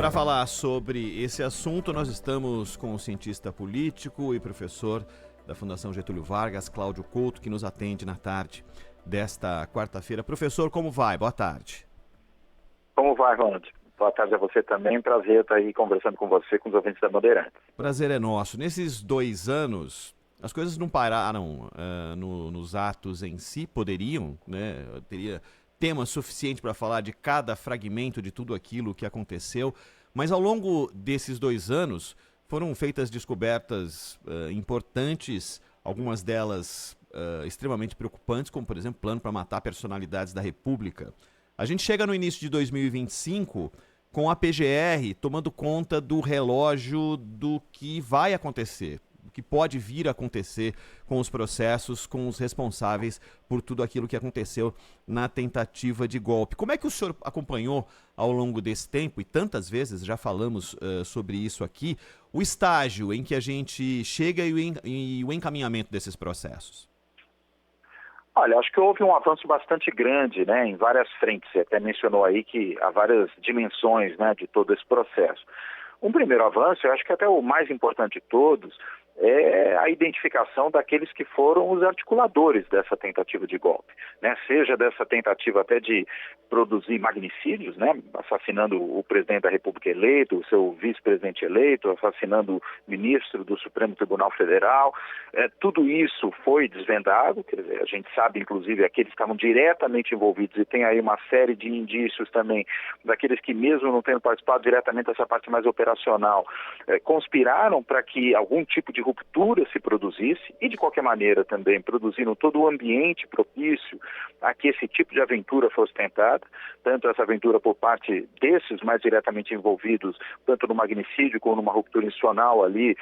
Para falar sobre esse assunto, nós estamos com o cientista político e professor da Fundação Getúlio Vargas, Cláudio Couto, que nos atende na tarde desta quarta-feira. Professor, como vai? Boa tarde. Como vai, Ronald? Boa tarde a você também. Prazer estar aí conversando com você, com os ouvintes da Bandeirantes. Prazer é nosso. Nesses 2 anos, as coisas não pararam nos atos em si, poderiam, né? Teria tema suficiente para falar de cada fragmento de tudo aquilo que aconteceu, mas ao longo desses 2 anos foram feitas descobertas importantes, algumas delas extremamente preocupantes, como por exemplo, plano para matar personalidades da República. A gente chega no início de 2025 com a PGR tomando conta do relógio do que vai acontecer, o que pode vir a acontecer com os processos, com os responsáveis por tudo aquilo que aconteceu na tentativa de golpe. Como é que o senhor acompanhou ao longo desse tempo, e tantas vezes já falamos sobre isso aqui, o estágio em que a gente chega e o encaminhamento desses processos? Olha, acho que houve um avanço bastante grande, né, em várias frentes. Você até mencionou aí que há várias dimensões, né, de todo esse processo. Um primeiro avanço, eu acho que até o mais importante de todos, é a identificação daqueles que foram os articuladores dessa tentativa de golpe, né? Seja dessa tentativa até de produzir magnicídios, né? Assassinando o presidente da República eleito, o seu vice-presidente eleito, assassinando o ministro do Supremo Tribunal Federal. Tudo isso foi desvendado, quer dizer, a gente sabe, inclusive, aqueles que estavam diretamente envolvidos, e tem aí uma série de indícios também daqueles que, mesmo não tendo participado diretamente dessa parte mais operacional, conspiraram para que algum tipo de ruptura se produzisse e, de qualquer maneira, também produziram todo o ambiente propício a que esse tipo de aventura fosse tentada, tanto essa aventura por parte desses mais diretamente envolvidos, tanto no magnicídio como numa ruptura institucional ali,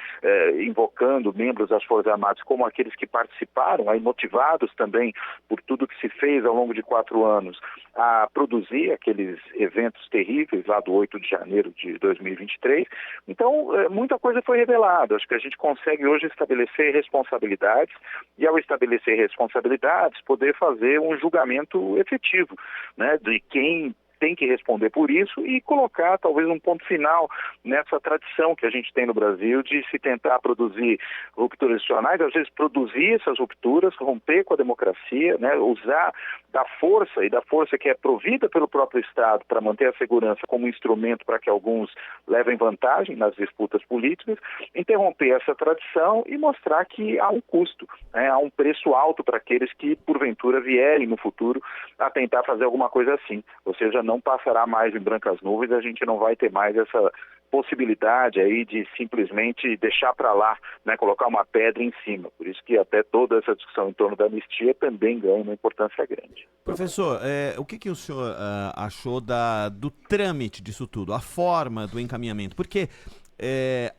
invocando membros das Forças Armadas, como aqueles que participaram, aí motivados também por tudo que se fez ao longo de 4 anos, a produzir aqueles eventos terríveis lá do 8 de janeiro de 2023. Então, muita coisa foi revelada. Acho que a gente consegue hoje estabelecer responsabilidades e, ao estabelecer responsabilidades, poder fazer um julgamento efetivo, né, de quem tem que responder por isso e colocar talvez um ponto final nessa tradição que a gente tem no Brasil de se tentar produzir rupturas institucionais, às vezes produzir essas rupturas, romper com a democracia, né, usar da força que é provida pelo próprio Estado para manter a segurança como instrumento para que alguns levem vantagem nas disputas políticas, interromper essa tradição e mostrar que há um custo, né, há um preço alto para aqueles que porventura vierem no futuro a tentar fazer alguma coisa assim, ou seja, não passará mais em brancas nuvens, a gente não vai ter mais essa possibilidade aí de simplesmente deixar para lá, né, colocar uma pedra em cima. Por isso que até toda essa discussão em torno da anistia também ganha uma importância grande. Professor, o que o senhor achou do trâmite disso tudo, a forma do encaminhamento? Porque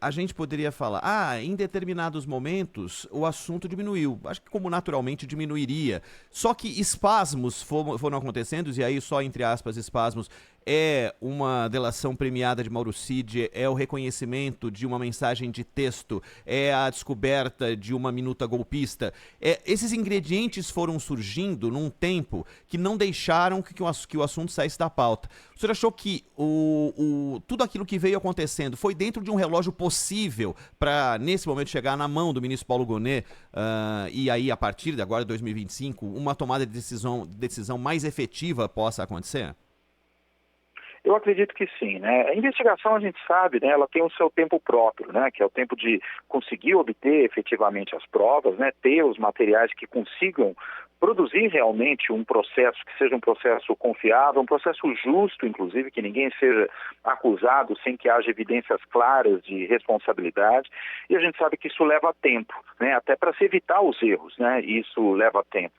a gente poderia falar, em determinados momentos o assunto diminuiu. Acho que como naturalmente diminuiria. Só que espasmos foram acontecendo, e aí só entre aspas espasmos, é uma delação premiada de Mauro Cid, é o reconhecimento de uma mensagem de texto, é a descoberta de uma minuta golpista. Esses ingredientes foram surgindo num tempo que não deixaram que o assunto saísse da pauta. O senhor achou que tudo aquilo que veio acontecendo foi dentro de um relógio possível para, nesse momento, chegar na mão do ministro Paulo Gonet e aí, a partir de agora, 2025, uma tomada de decisão mais efetiva possa acontecer? Eu acredito que sim, né? A investigação, a gente sabe, né, ela tem o seu tempo próprio, né, que é o tempo de conseguir obter efetivamente as provas, né, ter os materiais que consigam produzir realmente um processo que seja um processo confiável, um processo justo, inclusive, que ninguém seja acusado sem que haja evidências claras de responsabilidade. E a gente sabe que isso leva tempo, né, até para se evitar os erros, né, isso leva tempo.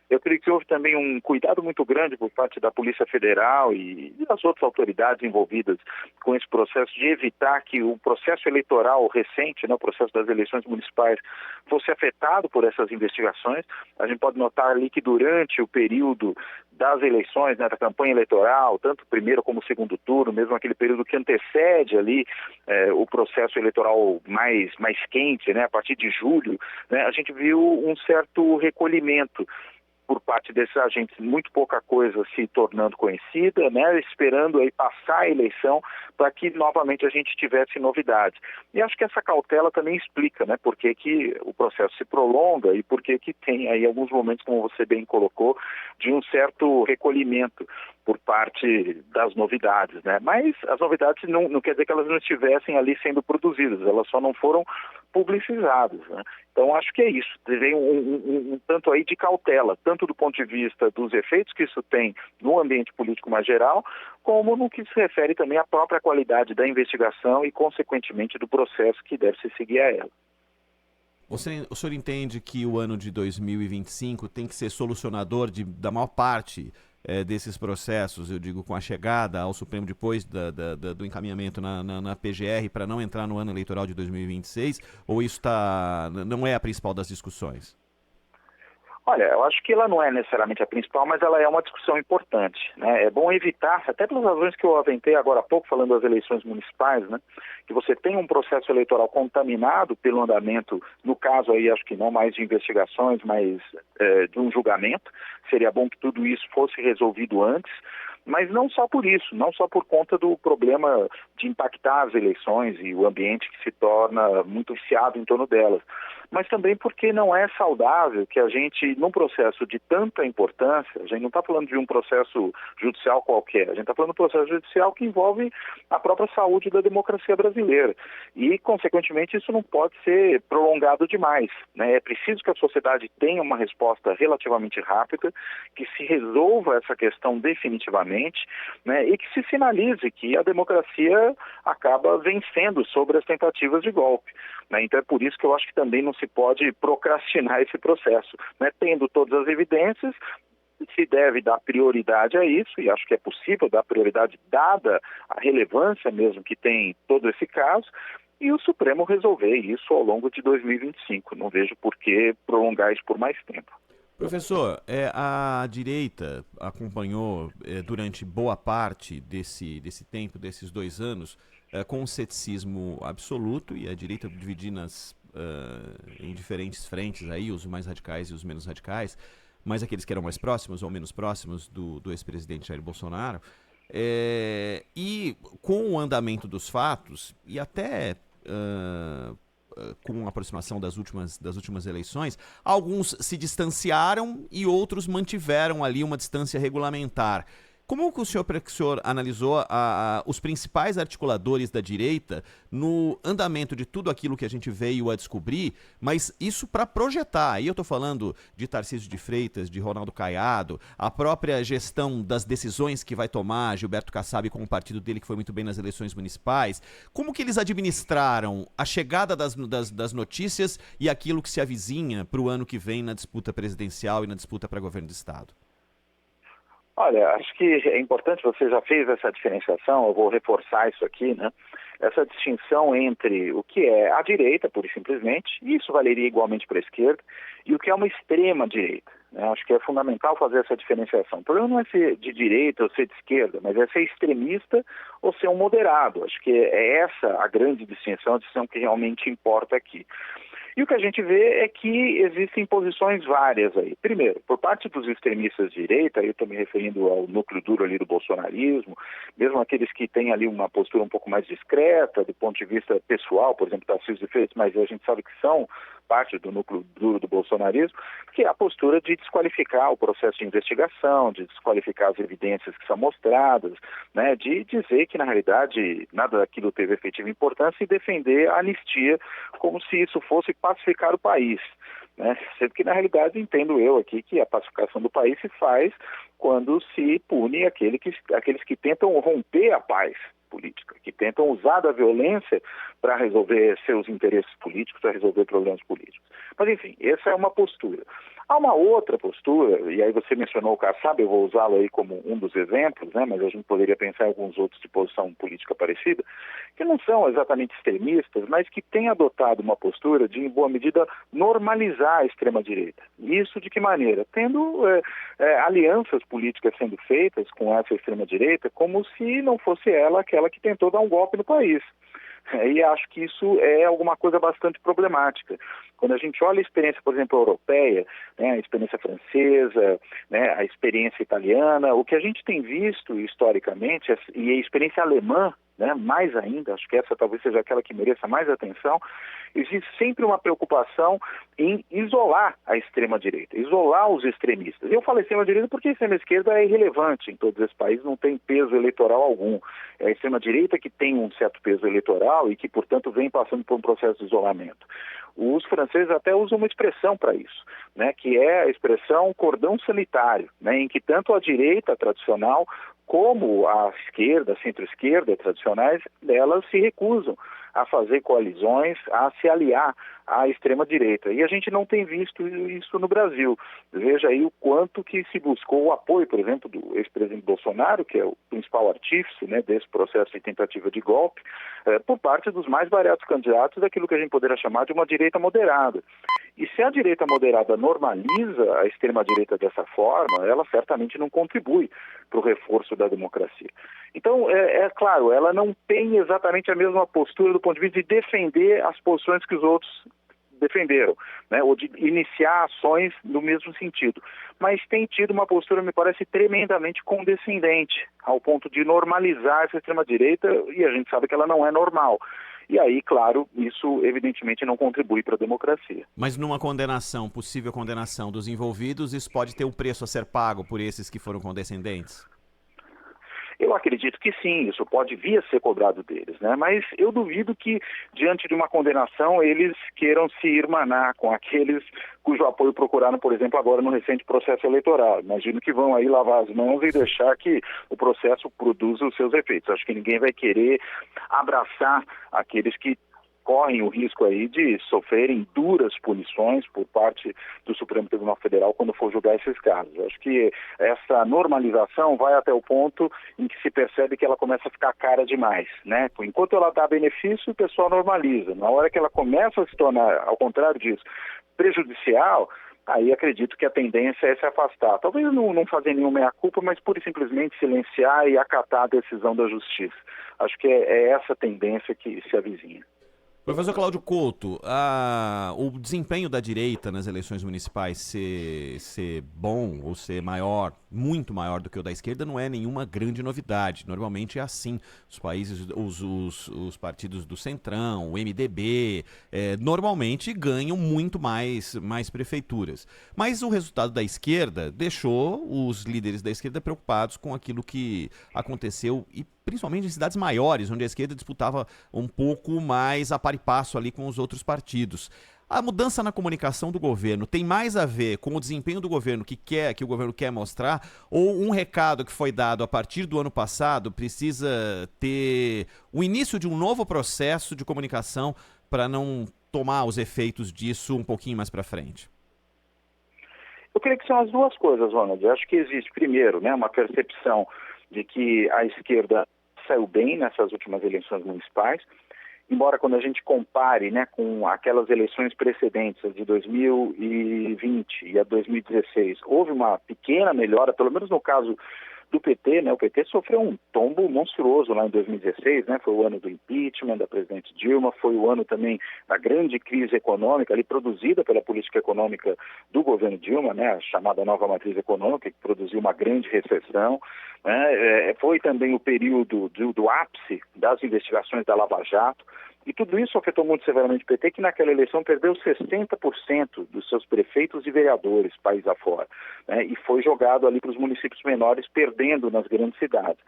Eu creio que houve também um cuidado muito grande por parte da Polícia Federal e das outras autoridades envolvidas com esse processo de evitar que o processo eleitoral recente, né, o processo das eleições municipais, fosse afetado por essas investigações. A gente pode notar ali que durante o período das eleições, né, da campanha eleitoral, tanto o primeiro como o segundo turno, mesmo aquele período que antecede ali o processo eleitoral mais quente, né, a partir de julho, né, a gente viu um certo recolhimento por parte desses agentes, muito pouca coisa se tornando conhecida, né, esperando aí passar a eleição para que novamente a gente tivesse novidades. E acho que essa cautela também explica, né, por que o processo se prolonga e por que tem aí alguns momentos, como você bem colocou, de um certo recolhimento por parte das novidades, né? Mas as novidades não quer dizer que elas não estivessem ali sendo produzidas, elas só não foram publicizadas, né? Então acho que é isso, tem um tanto aí de cautela, tanto do ponto de vista dos efeitos que isso tem no ambiente político mais geral, como no que se refere também à própria qualidade da investigação e, consequentemente, do processo que deve se seguir a ela. O senhor entende que o ano de 2025 tem que ser solucionador da maior parte desses processos, eu digo, com a chegada ao Supremo depois do encaminhamento na PGR, para não entrar no ano eleitoral de 2026? Ou isso não é a principal das discussões? Olha, eu acho que ela não é necessariamente a principal, mas ela é uma discussão importante, né? É bom evitar, até pelas razões que eu aventei agora há pouco, falando das eleições municipais, né? Que você tem um processo eleitoral contaminado pelo andamento, no caso aí, acho que não mais de investigações, mas de um julgamento. Seria bom que tudo isso fosse resolvido antes, mas não só por isso, não só por conta do problema de impactar as eleições e o ambiente que se torna muito viciado em torno delas, mas também porque não é saudável que a gente, num processo de tanta importância, a gente não está falando de um processo judicial qualquer, a gente está falando de um processo judicial que envolve a própria saúde da democracia brasileira e, consequentemente, isso não pode ser prolongado demais, né? É preciso que a sociedade tenha uma resposta relativamente rápida, que se resolva essa questão definitivamente, né? E que se sinalize que a democracia acaba vencendo sobre as tentativas de golpe, né? Então é por isso que eu acho que também não se pode procrastinar esse processo, né? Tendo todas as evidências, se deve dar prioridade a isso, e acho que é possível dar prioridade dada a relevância mesmo que tem todo esse caso, e o Supremo resolver isso ao longo de 2025. Não vejo por que prolongar isso por mais tempo. Professor, a direita acompanhou durante boa parte desse tempo, desses 2 anos, com um ceticismo absoluto, e a direita dividida em diferentes frentes, aí, os mais radicais e os menos radicais, mas aqueles que eram mais próximos ou menos próximos do ex-presidente Jair Bolsonaro. E com o andamento dos fatos, e até com a aproximação das últimas eleições, alguns se distanciaram e outros mantiveram ali uma distância regulamentar. Como que o senhor analisou os principais articuladores da direita no andamento de tudo aquilo que a gente veio a descobrir, mas isso para projetar? Aí eu estou falando de Tarcísio de Freitas, de Ronaldo Caiado, a própria gestão das decisões que vai tomar Gilberto Kassab com o partido dele, que foi muito bem nas eleições municipais. Como que eles administraram a chegada das notícias e aquilo que se avizinha para o ano que vem na disputa presidencial e na disputa para governo do Estado? Olha, acho que é importante, você já fez essa diferenciação, eu vou reforçar isso aqui, né? Essa distinção entre o que é a direita, pura e simplesmente, e isso valeria igualmente para a esquerda, e o que é uma extrema-direita, né? Acho que é fundamental fazer essa diferenciação. O problema não é ser de direita ou ser de esquerda, mas é ser extremista ou ser um moderado. Acho que é essa a grande distinção, a distinção que realmente importa aqui. E o que a gente vê é que existem posições várias aí. Primeiro, por parte dos extremistas de direita, eu estou me referindo ao núcleo duro ali do bolsonarismo, mesmo aqueles que têm ali uma postura um pouco mais discreta, do ponto de vista pessoal, por exemplo, Tarcísio de Freitas, mas a gente sabe que são parte do núcleo duro do bolsonarismo, que é a postura de desqualificar o processo de investigação, de desqualificar as evidências que são mostradas, né, de dizer que, na realidade, nada daquilo teve efetiva importância e defender a anistia como se isso fosse pacificar o país, né? Sendo que, na realidade, entendo eu aqui que a pacificação do país se faz quando se pune aqueles que tentam romper a paz política, que tentam usar da violência para resolver seus interesses políticos, para resolver problemas políticos. Mas, enfim, essa é uma postura. Há uma outra postura, e aí você mencionou o Kassab, eu vou usá-lo aí como um dos exemplos, né, mas a gente poderia pensar em alguns outros de posição política parecida, que não são exatamente extremistas, mas que têm adotado uma postura de, em boa medida, normalizar a extrema-direita. Isso de que maneira? Tendo alianças políticas sendo feitas com essa extrema-direita como se não fosse ela aquela que tentou dar um golpe no país. E acho que isso é alguma coisa bastante problemática. Quando a gente olha a experiência, por exemplo, europeia, né, a experiência francesa, né, a experiência italiana, o que a gente tem visto historicamente, e a experiência alemã, né, mais ainda, acho que essa talvez seja aquela que mereça mais atenção, existe sempre uma preocupação em isolar a extrema-direita, isolar os extremistas. Eu falo extrema-direita porque a extrema-esquerda é irrelevante em todos esses países, não tem peso eleitoral algum. É a extrema-direita que tem um certo peso eleitoral e que, portanto, vem passando por um processo de isolamento. Os franceses até usam uma expressão para isso, né, que é a expressão cordão sanitário, né, em que tanto a direita tradicional como a esquerda, a centro-esquerda tradicionais, elas se recusam a fazer coalizões, a se aliar à extrema-direita. E a gente não tem visto isso no Brasil. Veja aí o quanto que se buscou o apoio, por exemplo, do ex-presidente Bolsonaro, que é o principal artífice, né, desse processo de tentativa de golpe, por parte dos mais variados candidatos daquilo que a gente poderia chamar de uma direita moderada. E se a direita moderada normaliza a extrema-direita dessa forma, ela certamente não contribui para o reforço da democracia. Então, é claro, ela não tem exatamente a mesma postura do ponto de vista de defender as posições que os outros defenderam, né, ou de iniciar ações no mesmo sentido. Mas tem tido uma postura, me parece, tremendamente condescendente, ao ponto de normalizar essa extrema-direita, e a gente sabe que ela não é normal. E aí, claro, isso evidentemente não contribui para a democracia. Mas numa condenação, possível condenação dos envolvidos, isso pode ter um preço a ser pago por esses que foram condescendentes? Eu acredito que sim, isso pode vir a ser cobrado deles, né? Mas eu duvido que, diante de uma condenação, eles queiram se irmanar com aqueles cujo apoio procuraram, por exemplo, agora no recente processo eleitoral. Imagino que vão aí lavar as mãos e deixar que o processo produza os seus efeitos. Acho que ninguém vai querer abraçar aqueles que correm o risco aí de sofrerem duras punições por parte do Supremo Tribunal Federal quando for julgar esses casos. Acho que essa normalização vai até o ponto em que se percebe que ela começa a ficar cara demais, né? Enquanto ela dá benefício, o pessoal normaliza. Na hora que ela começa a se tornar, ao contrário disso, prejudicial, aí acredito que a tendência é se afastar. Talvez não fazer nenhuma meia-culpa, mas pura e simplesmente silenciar e acatar a decisão da justiça. Acho que é essa tendência que se avizinha. Professor Cláudio Couto, o desempenho da direita nas eleições municipais ser bom ou ser maior, muito maior do que o da esquerda, não é nenhuma grande novidade. Normalmente é assim. Os países, os partidos do Centrão, o MDB, normalmente ganham muito mais prefeituras. Mas o resultado da esquerda deixou os líderes da esquerda preocupados com aquilo que aconteceu e principalmente em cidades maiores, onde a esquerda disputava um pouco mais a par e passo ali com os outros partidos. A mudança na comunicação do governo tem mais a ver com o desempenho do governo que o governo quer mostrar, ou um recado que foi dado a partir do ano passado precisa ter o início de um novo processo de comunicação para não tomar os efeitos disso um pouquinho mais para frente? Eu creio que são as duas coisas, Ronald. Eu acho que existe, primeiro, né, uma percepção de que a esquerda saiu bem nessas últimas eleições municipais, embora quando a gente compare, né, com aquelas eleições precedentes, as de 2020 e a 2016, houve uma pequena melhora, pelo menos no caso do PT, né? O PT sofreu um tombo monstruoso lá em 2016, né? Foi o ano do impeachment da presidente Dilma, foi o ano também da grande crise econômica ali produzida pela política econômica do governo Dilma, né? A chamada nova matriz econômica, que produziu uma grande recessão, né? Foi também o período do ápice das investigações da Lava Jato. E tudo isso afetou muito severamente o PT, que naquela eleição perdeu 60% dos seus prefeitos e vereadores, país afora, né? E foi jogado ali para os municípios menores, perdendo nas grandes cidades.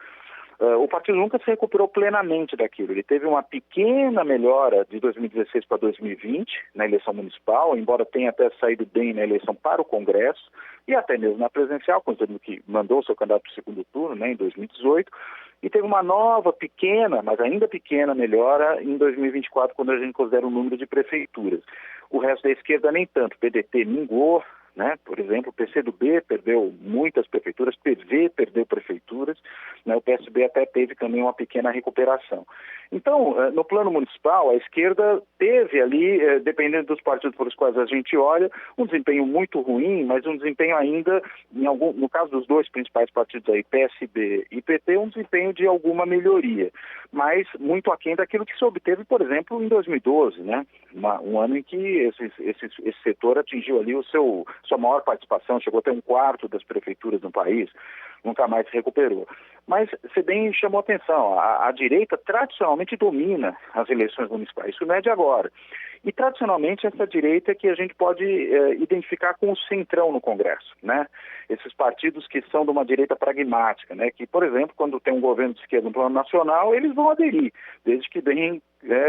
O partido nunca se recuperou plenamente daquilo. Ele teve uma pequena melhora de 2016 para 2020, na eleição municipal, embora tenha até saído bem na eleição para o Congresso, e até mesmo na presidencial, considerando que mandou o seu candidato para o segundo turno, né, em 2018, e teve uma nova, pequena, mas ainda pequena melhora em 2024, quando a gente considera o número de prefeituras. O resto da esquerda nem tanto. O PDT minguou, né? Por exemplo, o PCdoB perdeu muitas prefeituras, PV perdeu prefeituras, né? O PSB até teve também uma pequena recuperação. Então, no plano municipal, a esquerda teve ali, dependendo dos partidos por os quais a gente olha, um desempenho muito ruim, mas um desempenho ainda, no caso dos dois principais partidos aí, PSB e PT, um desempenho de alguma melhoria, mas muito aquém daquilo que se obteve, por exemplo, em 2012, né? Um ano em que esse setor atingiu ali sua maior participação, chegou até um quarto das prefeituras no país, nunca mais se recuperou. Mas você bem chamou a atenção, a direita tradicionalmente domina as eleições municipais, isso não é de agora. E tradicionalmente essa direita é que a gente pode identificar com o centrão no Congresso, né? Esses partidos que são de uma direita pragmática, né? Que, por exemplo, quando tem um governo de esquerda no plano nacional, eles vão aderir, desde que bem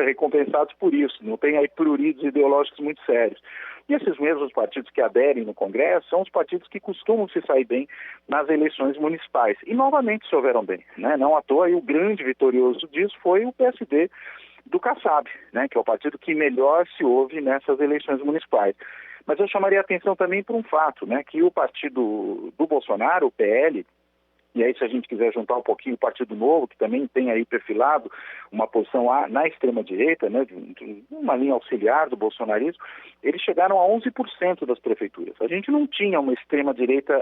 recompensados por isso, não tem aí pruridos ideológicos muito sérios. E esses mesmos partidos que aderem no Congresso são os partidos que costumam se sair bem nas eleições municipais. E novamente se houveram bem, né? Não à toa, e o grande vitorioso disso foi o PSD do Kassab, né? Que é o partido que melhor se ouve nessas eleições municipais. Mas eu chamaria a atenção também para um fato, né? Que o partido do Bolsonaro, o PL, e aí se a gente quiser juntar um pouquinho o Partido Novo, que também tem aí perfilado uma posição na extrema-direita, né, uma linha auxiliar do bolsonarismo, eles chegaram a 11% das prefeituras. A gente não tinha uma extrema-direita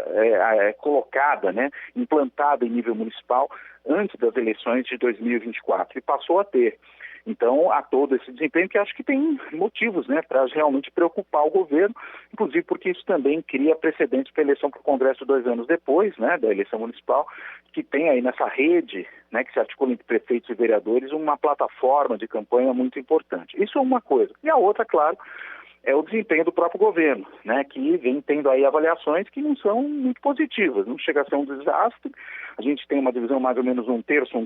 colocada, né, implantada em nível municipal antes das eleições de 2024, e passou a ter. Então, há todo esse desempenho que acho que tem motivos, né, para realmente preocupar o governo, inclusive porque isso também cria precedentes para a eleição para o Congresso 2 anos depois, né, da eleição municipal, que tem aí nessa rede, né, que se articula entre prefeitos e vereadores, uma plataforma de campanha muito importante. Isso é uma coisa. E a outra, claro, é o desempenho do próprio governo, né, que vem tendo aí avaliações que não são muito positivas, não chega a ser um desastre. A gente tem uma divisão mais ou menos um terço,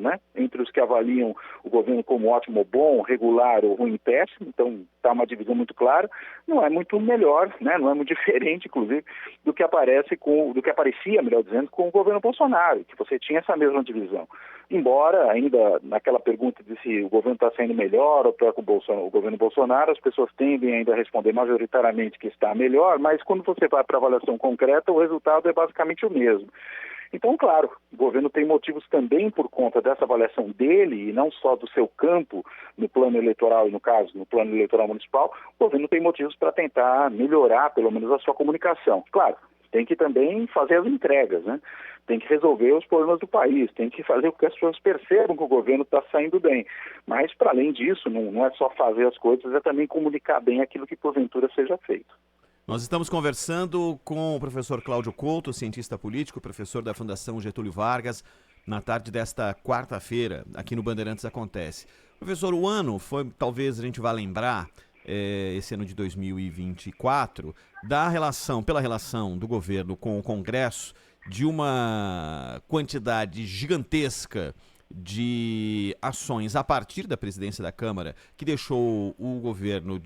né, entre os que avaliam o governo como ótimo ou bom, regular ou ruim e péssimo, então está uma divisão muito clara, não é muito melhor, né, não é muito diferente, inclusive, do que aparecia, melhor dizendo, com o governo Bolsonaro, que você tinha essa mesma divisão. Embora ainda naquela pergunta de se o governo está saindo melhor ou pior que o governo Bolsonaro, as pessoas tendem ainda a responder majoritariamente que está melhor, mas quando você vai para a avaliação concreta, o resultado é basicamente o mesmo. Então, claro, o governo tem motivos também por conta dessa avaliação dele, e não só do seu campo no plano eleitoral, e no caso, no plano eleitoral municipal, o governo tem motivos para tentar melhorar, pelo menos, a sua comunicação. Claro, tem que também fazer as entregas, né? Tem que resolver os problemas do país, tem que fazer com que as pessoas percebam que o governo está saindo bem. Mas, para além disso, não é só fazer as coisas, é também comunicar bem aquilo que porventura seja feito. Nós estamos conversando com o professor Cláudio Couto, cientista político, professor da Fundação Getúlio Vargas, na tarde desta quarta-feira, aqui no Bandeirantes Acontece. Professor, o ano foi, talvez a gente vá lembrar, esse ano de 2024, pela relação do governo com o Congresso, de uma quantidade gigantesca de ações a partir da presidência da Câmara, que deixou o governo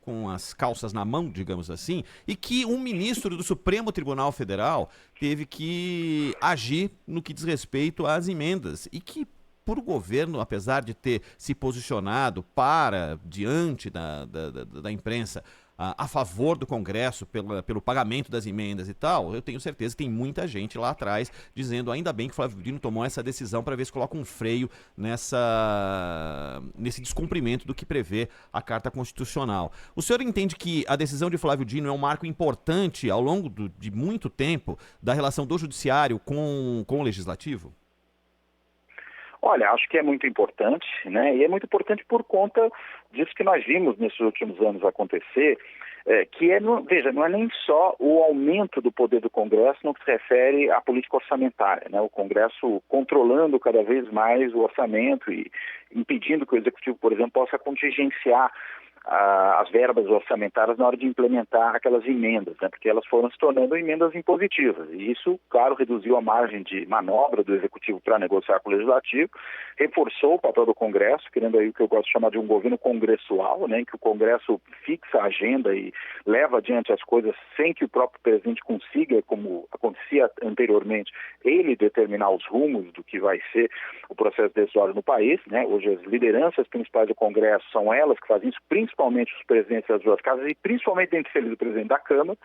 com as calças na mão, digamos assim, e que um ministro do Supremo Tribunal Federal teve que agir no que diz respeito às emendas, e que por o governo, apesar de ter se posicionado diante da imprensa, a favor do Congresso pelo pagamento das emendas e tal, eu tenho certeza que tem muita gente lá atrás dizendo ainda bem que o Flávio Dino tomou essa decisão para ver se coloca um freio nesse descumprimento do que prevê a Carta Constitucional. O senhor entende que a decisão de Flávio Dino é um marco importante ao longo de muito tempo da relação do Judiciário com o Legislativo? Olha, acho que é muito importante, né? E é muito importante por conta disso que nós vimos nesses últimos anos acontecer, veja, não é nem só o aumento do poder do Congresso no que se refere à política orçamentária, né? O Congresso controlando cada vez mais o orçamento e impedindo que o Executivo, por exemplo, possa contingenciar as verbas orçamentárias na hora de implementar aquelas emendas, né? Porque elas foram se tornando emendas impositivas. E isso, claro, reduziu a margem de manobra do Executivo para negociar com o Legislativo, reforçou o papel do Congresso, criando aí o que eu gosto de chamar de um governo congressual, né? Em que o Congresso fixa a agenda e leva adiante as coisas sem que o próprio presidente consiga, como acontecia anteriormente, ele determinar os rumos do que vai ser o processo decisório no país, né? Hoje as lideranças principais do Congresso são elas que fazem isso, principalmente os presidentes das duas casas e principalmente entre eles o presidente da Câmara.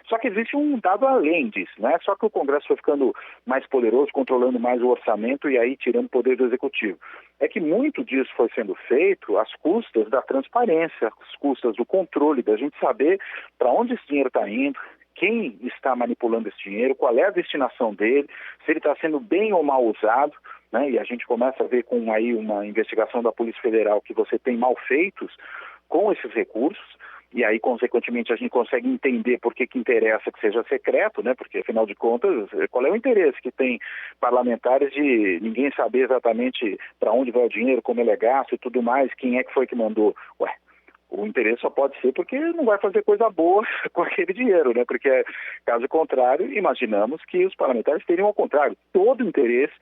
Só que existe um dado além disso, não é só que o Congresso foi ficando mais poderoso, controlando mais o orçamento e aí tirando o poder do Executivo. É que muito disso foi sendo feito às custas da transparência, às custas do controle, da gente saber para onde esse dinheiro está indo, quem está manipulando esse dinheiro, qual é a destinação dele, se ele está sendo bem ou mal usado, né? E a gente começa a ver com aí uma investigação da Polícia Federal que você tem malfeitos com esses recursos, e aí, consequentemente, a gente consegue entender por que interessa que seja secreto, né? Porque, afinal de contas, qual é o interesse que tem parlamentares de ninguém saber exatamente para onde vai o dinheiro, como ele é gasto e tudo mais, quem é que foi que mandou? Ué, o interesse só pode ser porque não vai fazer coisa boa com aquele dinheiro, né? Porque, caso contrário, imaginamos que os parlamentares teriam, ao contrário, todo o interesse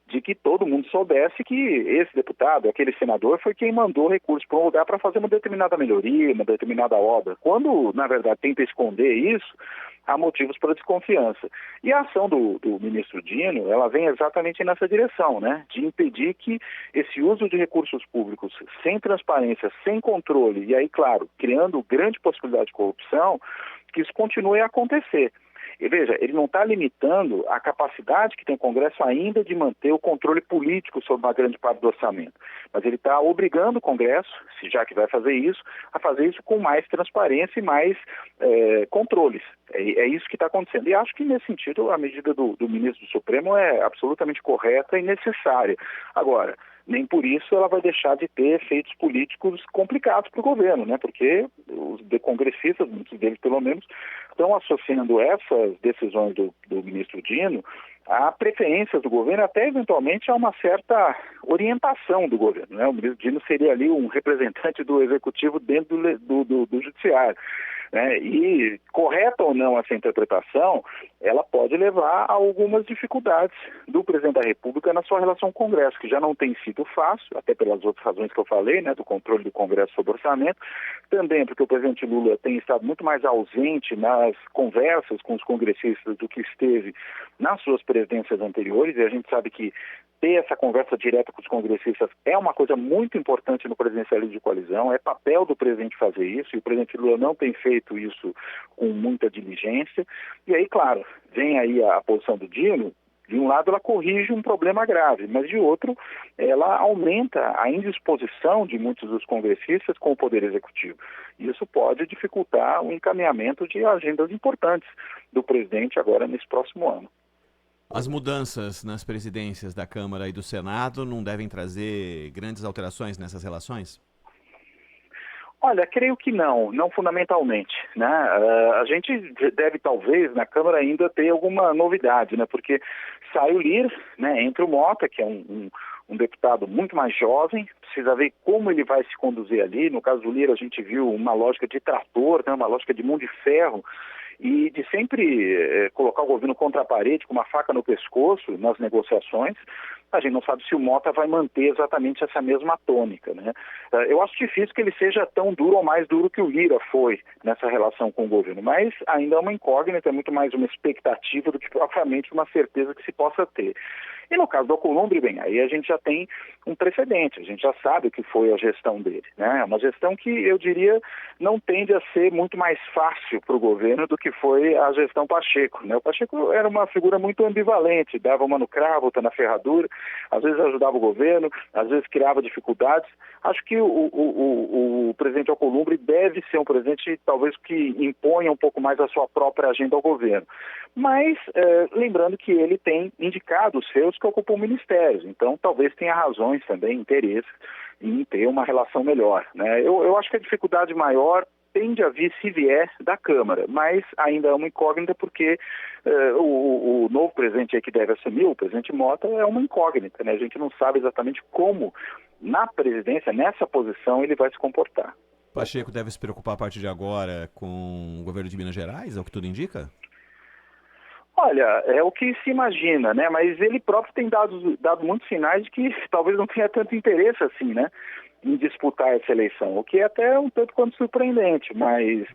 de que todo mundo soubesse que esse deputado, aquele senador, foi quem mandou recursos para um lugar para fazer uma determinada melhoria, uma determinada obra. Quando, na verdade, tenta esconder isso, há motivos para desconfiança. E a ação do ministro Dino, ela vem exatamente nessa direção, né? De impedir que esse uso de recursos públicos sem transparência, sem controle, e aí, claro, criando grande possibilidade de corrupção, que isso continue a acontecer. E veja, ele não está limitando a capacidade que tem o Congresso ainda de manter o controle político sobre uma grande parte do orçamento, mas ele está obrigando o Congresso, se já que vai fazer isso, a fazer isso com mais transparência e mais controles. É isso que está acontecendo. E acho que, nesse sentido, a medida do ministro do Supremo é absolutamente correta e necessária. Agora, nem por isso ela vai deixar de ter efeitos políticos complicados para o governo, né? Porque os congressistas, muitos deles pelo menos, estão associando essas decisões do ministro Dino a preferências do governo, até eventualmente a uma certa orientação do governo, né? O ministro Dino seria ali um representante do executivo dentro do judiciário, né? E, correta ou não essa interpretação, ela pode levar a algumas dificuldades do presidente da República na sua relação com o Congresso, que já não tem sido fácil, até pelas outras razões que eu falei, né, do controle do Congresso sobre o orçamento, também porque o presidente Lula tem estado muito mais ausente nas conversas com os congressistas do que esteve nas suas presidências anteriores, e a gente sabe que ter essa conversa direta com os congressistas é uma coisa muito importante no presidencialismo de coalizão, é papel do presidente fazer isso, e o presidente Lula não tem feito isso com muita diligência. E aí, claro, vem aí a posição do Dino. De um lado, ela corrige um problema grave, mas de outro, ela aumenta a indisposição de muitos dos congressistas com o Poder Executivo. Isso pode dificultar o encaminhamento de agendas importantes do presidente agora nesse próximo ano. As mudanças nas presidências da Câmara e do Senado não devem trazer grandes alterações nessas relações? Olha, creio que não fundamentalmente, né? A gente deve talvez na Câmara ainda ter alguma novidade, né? Porque sai o Lira, né? Entra o Mota, que é um deputado muito mais jovem, precisa ver como ele vai se conduzir ali. No caso do Lira, a gente viu uma lógica de trator, né? Uma lógica de mão de ferro, e de sempre colocar o governo contra a parede, com uma faca no pescoço nas negociações. A gente não sabe se o Mota vai manter exatamente essa mesma tônica, né? Eu acho difícil que ele seja tão duro ou mais duro que o Lira foi nessa relação com o governo, mas ainda é uma incógnita, é muito mais uma expectativa do que propriamente uma certeza que se possa ter. E no caso do Alcolumbre, bem, aí a gente já tem um precedente, a gente já sabe o que foi a gestão dele, né? É uma gestão que, eu diria, não tende a ser muito mais fácil para o governo do que foi a gestão Pacheco, né? O Pacheco era uma figura muito ambivalente, dava uma no cravo, outra na ferradura, às vezes ajudava o governo, às vezes criava dificuldades. Acho que o presidente Alcolumbre deve ser um presidente, talvez, que imponha um pouco mais a sua própria agenda ao governo. Mas, lembrando que ele tem indicado os seus que ocupam ministérios, então talvez tenha razões também, interesse em ter uma relação melhor, né? Eu acho que a dificuldade maior tende a vir, se vier, da Câmara, mas ainda é uma incógnita porque o novo presidente aí que deve assumir, o presidente Mota, é uma incógnita, né? A gente não sabe exatamente como, na presidência, nessa posição, ele vai se comportar. Pacheco deve se preocupar a partir de agora com o governo de Minas Gerais, é o que tudo indica? Olha, é o que se imagina, né? Mas ele próprio tem dado muitos sinais de que talvez não tenha tanto interesse assim, né? Em disputar essa eleição, o que é até um tanto quanto surpreendente, mas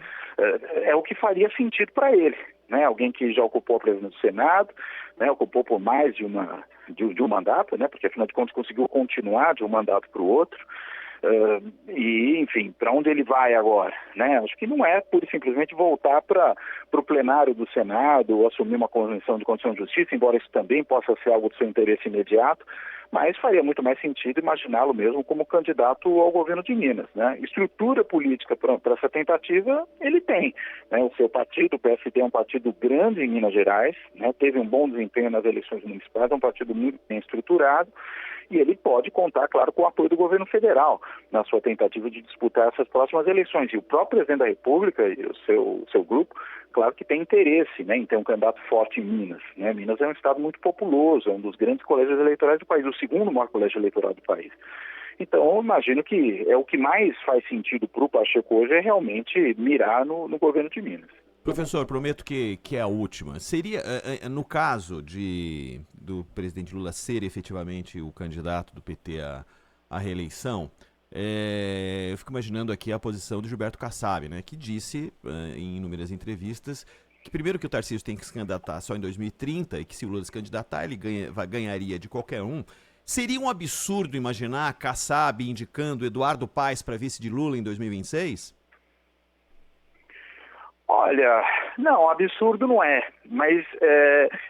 é o que faria sentido para ele, né? Alguém que já ocupou a presidência do Senado, né? Ocupou por mais de um mandato, né? Porque afinal de contas conseguiu continuar de um mandato para o outro. E, enfim, para onde ele vai agora, né? Acho que não é pura e simplesmente voltar para o plenário do Senado ou assumir uma convenção de Constituição e Justiça, embora isso também possa ser algo do seu interesse imediato, mas faria muito mais sentido imaginá-lo mesmo como candidato ao governo de Minas, né? Estrutura política para essa tentativa ele tem, né? O seu partido, o PSD, é um partido grande em Minas Gerais, né? Teve um bom desempenho nas eleições municipais, é um partido muito bem estruturado, e ele pode contar, claro, com o apoio do governo federal na sua tentativa de disputar essas próximas eleições. E o próprio presidente da República e o seu grupo, claro que tem interesse, né, em ter um candidato forte em Minas, né? Minas é um estado muito populoso, é um dos grandes colégios eleitorais do país, o segundo maior colégio eleitoral do país. Então, eu imagino que é o que mais faz sentido para o Pacheco hoje é realmente mirar no governo de Minas. Professor, prometo que é a última. Seria, no caso do presidente Lula ser efetivamente o candidato do PT à reeleição, eu fico imaginando aqui a posição de Gilberto Kassab, né, que disse em inúmeras entrevistas que primeiro que o Tarcísio tem que se candidatar só em 2030 e que se o Lula se candidatar ele ganharia de qualquer um. Seria um absurdo imaginar Kassab indicando Eduardo Paes para vice de Lula em 2026? Olha, não, absurdo não é, mas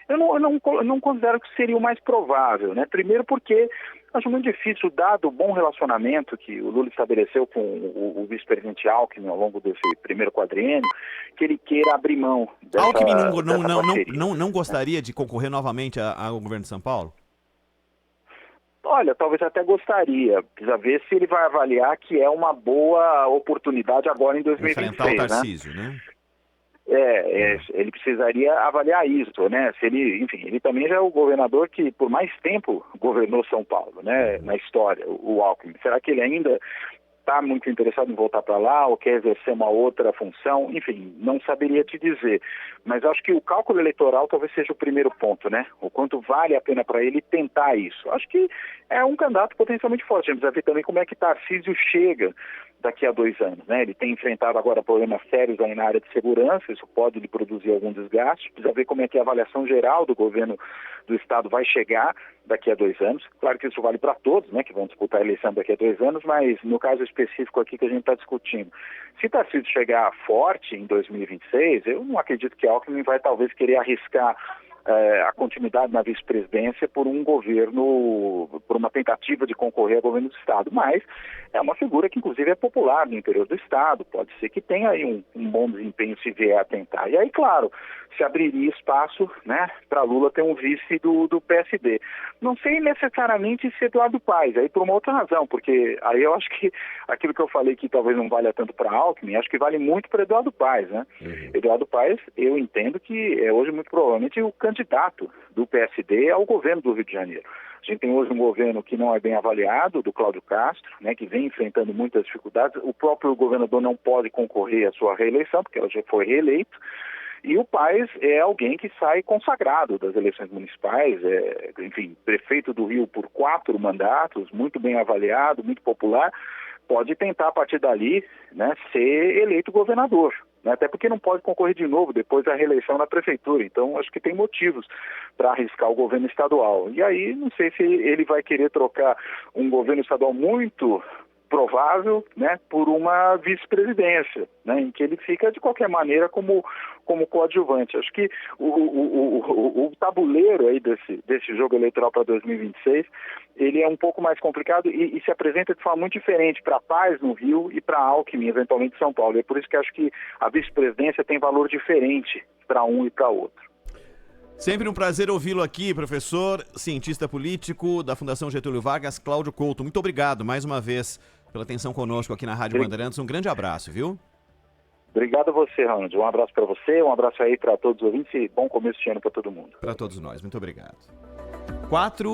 eu não considero que seria o mais provável, né? Primeiro porque acho muito difícil, dado o bom relacionamento que o Lula estabeleceu com o vice-presidente Alckmin ao longo desse primeiro quadriênio, que ele queira abrir mão dessa Alckmin parceria. não gostaria de concorrer novamente ao governo de São Paulo? Olha, talvez até gostaria. Precisa ver se ele vai avaliar que é uma boa oportunidade agora em 2026, enfrentar o Tarcísio, né? Ele precisaria avaliar isso, né? Se ele, enfim, ele também já é o governador que por mais tempo governou São Paulo, né? Na história, o Alckmin. Será que ele ainda está muito interessado em voltar para lá ou quer exercer uma outra função? Enfim, não saberia te dizer. Mas acho que o cálculo eleitoral talvez seja o primeiro ponto, né? O quanto vale a pena para ele tentar isso. Acho que é um candidato potencialmente forte. A gente precisa ver também como é que Tarcísio chega daqui a 2 anos, né? Ele tem enfrentado agora problemas sérios aí na área de segurança, isso pode lhe produzir algum desgaste. Precisa ver como é que a avaliação geral do governo do Estado vai chegar daqui a 2 anos. Claro que isso vale para todos, né, que vão disputar a eleição daqui a 2 anos, mas no caso específico aqui que a gente está discutindo, se Tarcísio chegar forte em 2026, eu não acredito que Alckmin vai talvez querer arriscar a continuidade na vice-presidência por um governo, por uma tentativa de concorrer ao governo do Estado, mas é uma figura que inclusive é popular no interior do Estado, pode ser que tenha aí um bom desempenho se vier a tentar. E aí, claro, se abriria espaço, né, para Lula ter um vice do PSD. Não sei necessariamente se Eduardo Paes, aí por uma outra razão, porque aí eu acho que aquilo que eu falei que talvez não valha tanto para Alckmin, acho que vale muito para Eduardo Paes, né? Eduardo Paes, eu entendo que é hoje muito provavelmente o candidato do PSD ao governo do Rio de Janeiro. A gente tem hoje um governo que não é bem avaliado, do Cláudio Castro, né, que vem enfrentando muitas dificuldades. O próprio governador não pode concorrer à sua reeleição, porque ela já foi reeleito. E o Paes é alguém que sai consagrado das eleições municipais, enfim, prefeito do Rio por 4 mandatos, muito bem avaliado, muito popular, pode tentar a partir dali, né, ser eleito governador, né, até porque não pode concorrer de novo depois da reeleição na prefeitura, então acho que tem motivos para arriscar o governo estadual. E aí não sei se ele vai querer trocar um governo estadual muito provável, né, por uma vice-presidência, né, em que ele fica de qualquer maneira como coadjuvante. Acho que o tabuleiro aí desse jogo eleitoral para 2026, ele é um pouco mais complicado e se apresenta de forma muito diferente para Paes no Rio e para Alckmin, eventualmente em São Paulo. E é por isso que acho que a vice-presidência tem valor diferente para um e para outro. Sempre um prazer ouvi-lo aqui, professor, cientista político da Fundação Getúlio Vargas, Cláudio Couto. Muito obrigado mais uma vez pela atenção conosco aqui na Rádio Bandeirantes. Um grande abraço, viu? Obrigado a você, Ronald. Um abraço para você, um abraço aí para todos os ouvintes e bom começo de ano para todo mundo. Para todos nós. Muito obrigado.